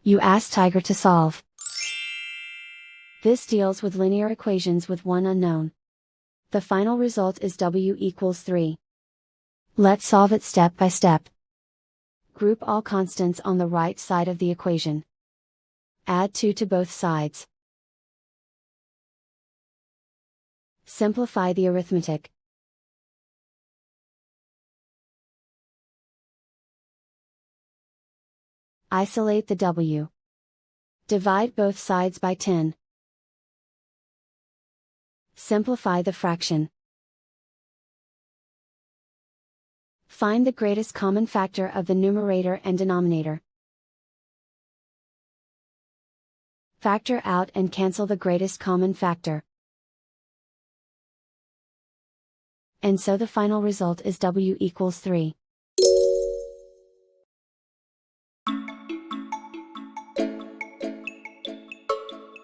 You ask Tiger to solve. This deals with linear equations with one unknown. The final result is w equals 3. Let's solve it step by step. Group all constants on the right side of the equation. Add 2 to both sides. Simplify the arithmetic. Isolate the w. Divide both sides by 10. Simplify the fraction. Find the greatest common factor of the numerator and denominator. Factor out and cancel the greatest common factor. And so the final result is w equals 3.